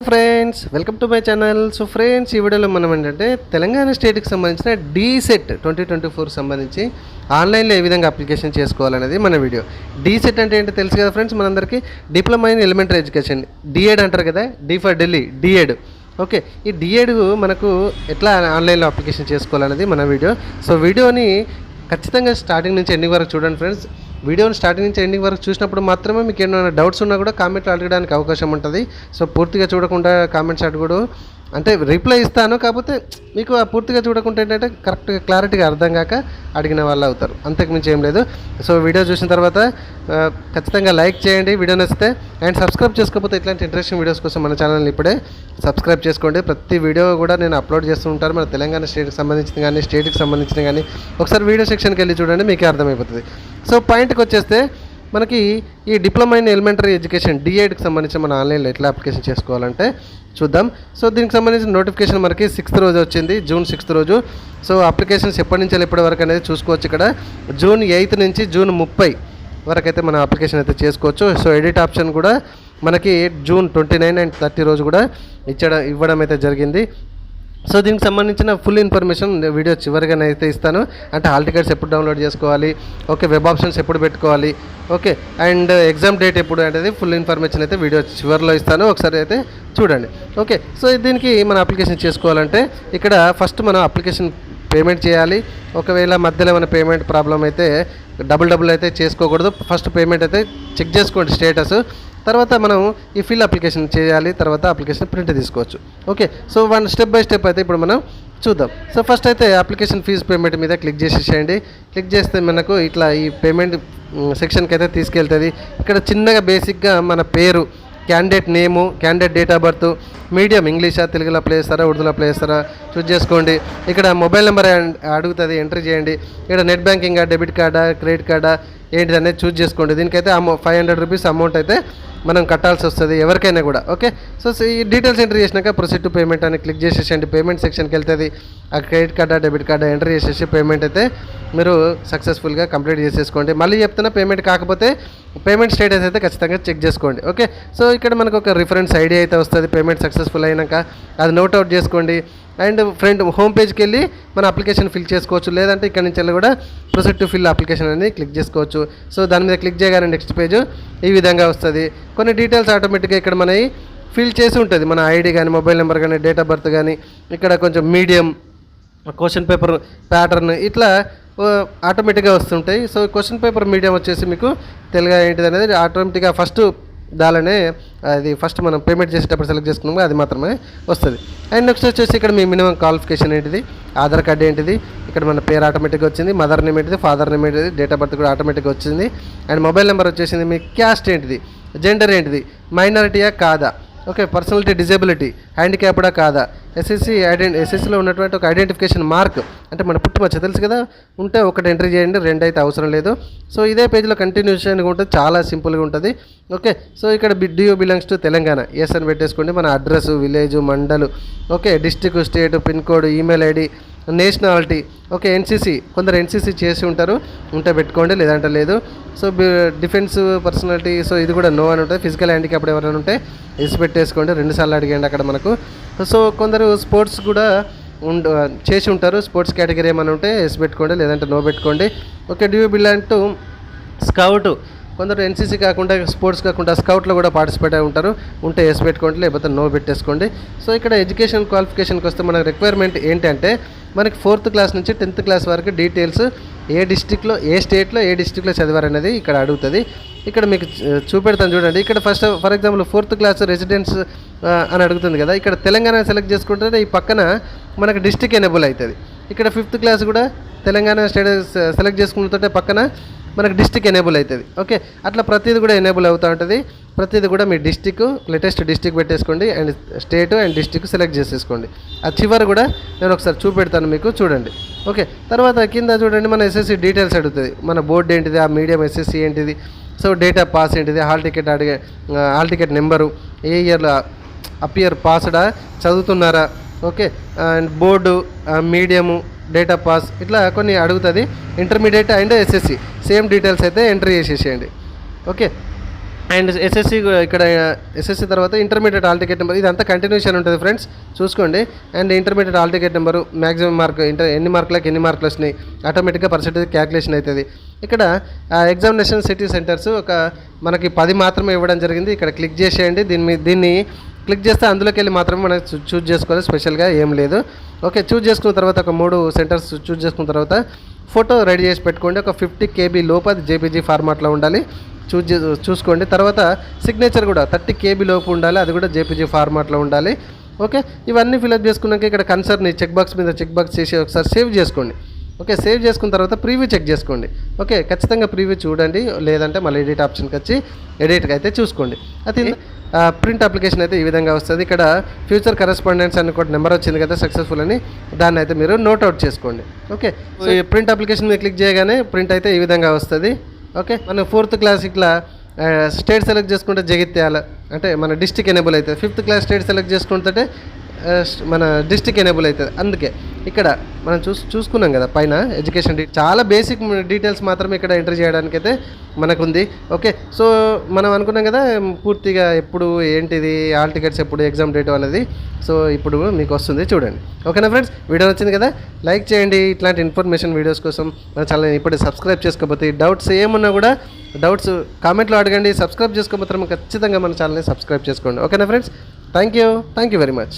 Friends, welcome to my channel. So friends, ఈ వీడియోలో మనం ఏంటంటే తెలంగాణ స్టేట్కి సంబంధించిన డీసెట్ 2024 సంబంధించి ఆన్లైన్లో ఏ విధంగా అప్లికేషన్ చేసుకోవాలనేది మన వీడియో. డీసెట్ అంటే ఏంటో తెలుసు కదా ఫ్రెండ్స్, మనందరికీ diploma in elementary education, DEd అంటారు కదా, D for Delhi, DEd. Okay, ఈ డిఎడ్ మనకు ఎట్లా ఆన్లైన్లో అప్లికేషన్ చేసుకోవాలనేది మన వీడియో. సో వీడియోని ఖచ్చితంగా స్టార్టింగ్ నుంచి ఎండింగ్ వరకు చూడండి ఫ్రెండ్స్. వీడియోని స్టార్టింగ్ నుంచి ఎండింగ్ వరకు చూసినప్పుడు మాత్రమే మీకు ఏమైనా డౌట్స్ ఉన్నా కూడా కామెంట్లు అడగడానికి అవకాశం ఉంటుంది. సో పూర్తిగా చూడకుండా కామెంట్స్ అడగడు అంటే రిప్లై ఇస్తాను, కాకపోతే మీకు ఆ పూర్తిగా చూడకుండా ఏంటంటే కరెక్ట్గా క్లారిటీగా అర్థం కాక అడిగిన వాళ్ళు అవుతారు, అంతకుమించి ఏం లేదు. సో వీడియో చూసిన తర్వాత ఖచ్చితంగా లైక్ చేయండి వీడియో నచ్చితే, అండ్ సబ్స్క్రైబ్ చేసుకోకపోతే ఇట్లాంటి ఇంట్రెస్టింగ్ వీడియోస్ కోసం మన ఛానల్ని ఇప్పుడే సబ్స్క్రైబ్ చేసుకోండి. ప్రతి వీడియో కూడా నేను అప్లోడ్ చేస్తూ ఉంటాను, మన తెలంగాణ స్టేట్కి సంబంధించిన కానీ స్టేట్కి సంబంధించిన కానీ. ఒకసారి వీడియో సెక్షన్కి వెళ్ళి చూడండి, మీకే అర్థమైపోతుంది. సో పాయింట్కి వచ్చేస్తే మనకి ఈ డిప్లొమా ఇన్ ఎలిమెంటరీ ఎడ్యుకేషన్ డిఎడ్కి సంబంధించి మన ఆన్లైన్లో ఎట్లా అప్లికేషన్ చేసుకోవాలంటే చూద్దాం. సో దీనికి సంబంధించిన నోటిఫికేషన్ మనకి 6th రోజు వచ్చింది, జూన్ 6th రోజు. సో అప్లికేషన్స్ ఎప్పటి నుంచి ఎప్పటి వరకు అనేది చూసుకోవచ్చు. ఇక్కడ జూన్ 8 నుంచి జూన్ 30 వరకు అయితే మనం అప్లికేషన్ అయితే చేసుకోవచ్చు. సో ఎడిట్ ఆప్షన్ కూడా మనకి జూన్ 29 అండ్ 30 రోజు కూడా ఇవ్వడం అయితే జరిగింది. సో దీనికి సంబంధించిన ఫుల్ ఇన్ఫర్మేషన్ వీడియో చివరిగానే అయితే ఇస్తాను. అంటే హాల్ టికెట్స్ ఎప్పుడు డౌన్లోడ్ చేసుకోవాలి, ఓకే, వెబ్ ఆప్షన్స్ ఎప్పుడు పెట్టుకోవాలి, ఓకే, అండ్ ఎగ్జామ్ డేట్ ఎప్పుడు అనేది ఫుల్ ఇన్ఫర్మేషన్ అయితే వీడియో చివరిలో ఇస్తాను, ఒకసారి అయితే చూడండి. ఓకే, సో దీనికి మన అప్లికేషన్ చేసుకోవాలంటే ఇక్కడ ఫస్ట్ మనం అప్లికేషన్ పేమెంట్ చేయాలి. ఒకవేళ మధ్యలో ఏమైనా పేమెంట్ ప్రాబ్లం అయితే డబుల్ అయితే చేసుకోకూడదు. ఫస్ట్ పేమెంట్ అయితే చెక్ చేసుకోండి స్టేటస్, తర్వాత మనం ఈ ఫిల్ అప్లికేషన్ చేయాలి, తర్వాత అప్లికేషన్ ప్రింట్ తీసుకోవచ్చు. Okay, so one step by step అయితే ఇప్పుడు మనం చూద్దాం. సో ఫస్ట్ అయితే అప్లికేషన్ ఫీజు పేమెంట్ మీద క్లిక్ చేసేసేయండి. క్లిక్ చేస్తే మనకు ఇట్లా ఈ పేమెంట్ సెక్షన్కి అయితే తీసుకెళ్తుంది. ఇక్కడ చిన్నగా బేసిక్గా మన పేరు, candidate name, candidate date of birth, medium ఇంగ్లీషా, తెలుగులో అప్లై చేస్తారా, ఉర్దూలో అప్లై చేస్తారా చూస్ చేసుకోండి. ఇక్కడ మొబైల్ నెంబర్ అడుగుతుంది, ఎంట్రీ చేయండి. ఇక్కడ నెట్ బ్యాంకింగా, డెబిట్ కార్డా, క్రెడిట్ కార్డా ఏంటిది అనేది చూస్ చేసుకోండి. దీనికైతే 500 రూపీస్ అమౌంట్ అయితే మనం కట్టాల్సి వస్తుంది ఎవరికైనా కూడా. ఓకే, సో ఈ డీటెయిల్స్ ఎంట్రీ చేసినాక ప్రొసీడ్ టు పేమెంట్ అని క్లిక్ చేసేసండి. పేమెంట్ సెక్షన్కి వెళ్తుంది. ఆ క్రెడిట్ కార్డా, డెబిట్ కార్డా ఎంట్రీ చేసేసి పేమెంట్ అయితే మీరు సక్సెస్ఫుల్గా కంప్లీట్ చేసేసుకోండి. మళ్ళీ చెప్తున్నా, పేమెంట్ కాకపోతే పేమెంట్ స్టేటస్ అయితే ఖచ్చితంగా చెక్ చేసుకోండి. ఓకే, సో ఇక్కడ మనకు ఒక రిఫరెన్స్ ఐడి అయితే వస్తుంది పేమెంట్ సక్సెస్ఫుల్ అయినాక, అది నోట్అవుట్ చేసుకోండి. అండ్ ఫ్రంట్ హోమ్ పేజ్కి వెళ్ళి మన అప్లికేషన్ ఫిల్ చేసుకోవచ్చు, లేదంటే ఇక్కడ నుంచి వెళ్ళి కూడా ప్రొసీడ్ టు ఫిల్ అప్లికేషన్ అని క్లిక్ చేసుకోవచ్చు. సో దాని మీద క్లిక్ చేయగానే నెక్స్ట్ పేజ్ ఈ విధంగా వస్తుంది. కొన్ని డీటెయిల్స్ ఆటోమేటిక్గా ఇక్కడ మనవి ఫిల్ చేసి ఉంటుంది, మన ఐడి కానీ, మొబైల్ నెంబర్ కానీ, డేట్ ఆఫ్ బర్త్ కానీ, ఇక్కడ కొంచెం మీడియం, క్వశ్చన్ పేపర్ ప్యాటర్న్ ఇట్లా ఆటోమేటిక్గా వస్తుంటాయి. సో క్వశ్చన్ పేపర్ మీడియం వచ్చేసి మీకు తెలుగు ఏంటిది అనేది ఆటోమేటిక్గా ఫస్ట్ దానినే అది ఫస్ట్ మనం పేమెంట్ చేసేటప్పుడు సెలెక్ట్ చేసుకున్నాము, అది మాత్రమే వస్తుంది. అండ్ నెక్స్ట్ వచ్చేసి ఇక్కడ మీ మినిమం క్వాలిఫికేషన్ ఏంటిది, ఆధార్ కార్డు ఏంటిది, ఇక్కడ మన పేరు ఆటోమేటిక్గా వచ్చింది, మదర్ నేమ్ ఏంటిది, ఫాదర్ నేమ్ ఏంటిది, డేట్ ఆఫ్ బర్త్ కూడా ఆటోమేటిక్గా వచ్చింది. అండ్ మొబైల్ నెంబర్ వచ్చేసింది, మీ క్యాస్ట్ ఏంటిది, జెండర్ ఏంటిది, మైనారిటీయా కాదా, ఓకే, పర్సనాలిటీ, డిజేబిలిటీ, హ్యాండిక్యాప్డా కాదా, ఎస్ఎస్సిలో ఉన్నటువంటి ఒక ఐడెంటిఫికేషన్ మార్క్ అంటే మన పుట్టుమచ్చ తెలుసు కదా, ఉంటే ఒకటి ఎంట్రీ చేయండి, 2 అయితే అవసరం లేదు. సో ఇదే పేజ్లో కంటిన్యూషన్గా ఉంటుంది, చాలా సింపుల్గా ఉంటుంది. ఓకే, సో ఇక్కడ డియూ బిలాంగ్స్ టు తెలంగాణ, ఎస్ అని పెట్టేసుకోండి. మన అడ్రస్, విలేజ్, మండలు, okay, district, state, pin code, email ID, nationality, okay, NCC, కొందరు ఎన్సీసీ చేసి ఉంటారు, ఉంటే పెట్టుకోండి, లేదంటే లేదు. సో డిఫెన్స్, పర్సనాలిటీ, సో ఇది కూడా నో అని ఉంటుంది. ఫిజికల్ హ్యాండిక్యాప్డ్ ఎవరైనా ఉంటే ఎస్ పెట్టేసుకోండి, 2 సార్లు అడిగండి అక్కడ మనకు. సో కొందరు స్పోర్ట్స్ కూడా చేసి ఉంటారు, స్పోర్ట్స్ కేటగిరీ ఏమైనా ఉంటే ఎస్ పెట్టుకోండి, లేదంటే నో పెట్టుకోండి. Okay, due belong to scout, కొందరు ఎన్సీసీ కాకుండా స్పోర్ట్స్ కాకుండా స్కౌట్లో కూడా పార్టిసిపేట్ అయి ఉంటారు, ఉంటే ఎస్ పెట్టుకోండి, లేకపోతే నో పెట్టేసుకోండి. సో ఇక్కడ ఎడ్యుకేషన్ క్వాలిఫికేషన్కి వస్తే మనకు రిక్వైర్మెంట్ ఏంటంటే మనకి 4th క్లాస్ నుంచి 10th క్లాస్ వరకు డీటెయిల్స్ ఏ డిస్టిక్లో, ఏ స్టేట్లో, ఏ డిస్టిక్లో చదివారనేది ఇక్కడ అడుగుతుంది. ఇక్కడ మీకు చూపెడతాను చూడండి. ఇక్కడ first for example 4th class residence అని అడుగుతుంది కదా, ఇక్కడ తెలంగాణ సెలెక్ట్ చేసుకుంటే ఈ పక్కన మనకు డిస్టిక్ ఎనేబుల్ అవుతుంది. ఇక్కడ 5th క్లాస్ కూడా తెలంగాణ స్టేట్ సెలెక్ట్ చేసుకుంటుంటే పక్కన మనకు డిస్టిక్ ఎనేబుల్ అవుతుంది. ఓకే, అట్లా ప్రతిదీ కూడా ఎనేబుల్ అవుతూ ఉంటుంది. ప్రతిదీ కూడా మీ డిస్టిక్, లేటెస్ట్ డిస్టిక్ పెట్టేసుకోండి, and state and district select చేసేసుకోండి. ఆ చివరి కూడా నేను ఒకసారి చూపెడతాను మీకు, చూడండి. ఓకే, తర్వాత కింద చూడండి మన ఎస్ఎస్సి డీటెయిల్స్ అడుగుతుంది, మన బోర్డు ఏంటిది, ఆ మీడియం ఎస్ఎస్సి ఏంటిది, సో డేట్ ఆఫ్ పాస్ ఏంటిది, హాల్ టికెట్ నెంబరు, ఏ ఇయర్లో అపియర్ పాస్డా, చదువుతున్నారా, okay, and board, medium, date of pass ఇట్లా కొన్ని అడుగుతుంది. Intermediate and SSC same details అయితే ఎంట్రీ చేసేసేయండి. ఓకే, అండ్ ఎస్ఎస్సి ఇక్కడ ఎస్ఎస్సి తర్వాత ఇంటర్మీడియట్ హాల్ టికెట్ నెంబర్, ఇదంతా కంటిన్యూషన్ ఉంటుంది ఫ్రెండ్స్, చూసుకోండి. And intermediate hall ticket number, maximum mark, ఎన్ని మార్కులకు వచ్చినాయి, ఆటోమేటిక్గా పర్సెంటేజ్ క్యాల్కులేషన్ అవుతుంది. ఇక్కడ ఎగ్జామినేషన్ సిటీ సెంటర్స్ మనకి 10 మాత్రమే ఇవ్వడం జరిగింది. ఇక్కడ క్లిక్ చేసేయండి. దీన్ని క్లిక్ చేస్తే అందులోకి వెళ్ళి మాత్రమే మనం చూజ్ చేసుకోవాలి, స్పెషల్గా ఏం లేదు. ఓకే, చూజ్ చేసుకున్న తర్వాత ఒక 3 సెంటర్స్ చూజ్ చేసుకున్న తర్వాత ఫోటో రెడీ చేసి పెట్టుకోండి. ఒక 50 KB లోపు అది జేపీజీ ఫార్మాట్లో ఉండాలి, చూసుకోండి. తర్వాత సిగ్నేచర్ కూడా 30 KB లోపు ఉండాలి, అది కూడా జేపీజీ ఫార్మాట్లో ఉండాలి. ఓకే, ఇవన్నీ ఫిల్అప్ చేసుకున్నాక ఇక్కడ కన్సర్న్ చెక్ బాక్స్ మీద చెక్ బాక్స్ చేసి ఒకసారి సేవ్ చేసుకోండి. ఓకే, సేవ్ చేసుకున్న తర్వాత ప్రీవ్యూ చెక్ చేసుకోండి. ఓకే, ఖచ్చితంగా ప్రీవ్యూ చూడండి, లేదంటే మళ్ళీ ఎడిట్ ఆప్షన్కి వచ్చి ఎడిట్కి అయితే చూసుకోండి. అది ప్రింట్ అప్లికేషన్ అయితే ఈ విధంగా వస్తుంది. ఇక్కడ ఫ్యూచర్ కరెస్పాండెన్స్ అని కూడా నెంబర్ వచ్చింది కదా సక్సెస్ఫుల్ అని, దాన్ని అయితే మీరు నోట్అవుట్ చేసుకోండి. ఓకే, సో ఈ ప్రింట్ అప్లికేషన్ మీద క్లిక్ చేయగానే ప్రింట్ అయితే ఈ విధంగా వస్తుంది. ఓకే, మనం 4th క్లాస్ ఇట్లా స్టేట్ సెలెక్ట్ చేసుకుంటే జగిత్యాల అంటే మన డిస్టిక్ ఎనేబుల్ అవుతుంది. 5th క్లాస్ స్టేట్ సెలెక్ట్ చేసుకుంటే మన డిస్టిక్ ఎనేబుల్ అవుతుంది. అందుకే ఇక్కడ మనం చూసుకున్నాం కదా పైన ఎడ్యుకేషన్ చాలా బేసిక్ డీటెయిల్స్ మాత్రమే ఇక్కడ ఎంటర్ చేయడానికి అయితే మనకుంది. ఓకే, సో మనం అనుకున్నాం కదా పూర్తిగా ఎప్పుడు ఏంటిది హాల్ టికెట్స్ ఎప్పుడు ఎగ్జామ్ డేట్ అనేది, సో ఇప్పుడు మీకు వస్తుంది చూడండి. ఓకేనా ఫ్రెండ్స్, వీడియో వచ్చింది కదా, లైక్ చేయండి. ఇట్లాంటి ఇన్ఫర్మేషన్ వీడియోస్ కోసం మన ఛానల్ ఇప్పుడే సబ్స్క్రైబ్ చేసుకోకపోతే, డౌట్స్ ఏమున్నా కూడా డౌట్స్ కామెంట్లో అడగండి. సబ్స్క్రైబ్ చేసుకోకపోతే ఖచ్చితంగా మన ఛానల్ని సబ్స్క్రైబ్ చేసుకోండి. ఓకేనా friends, thank you very much.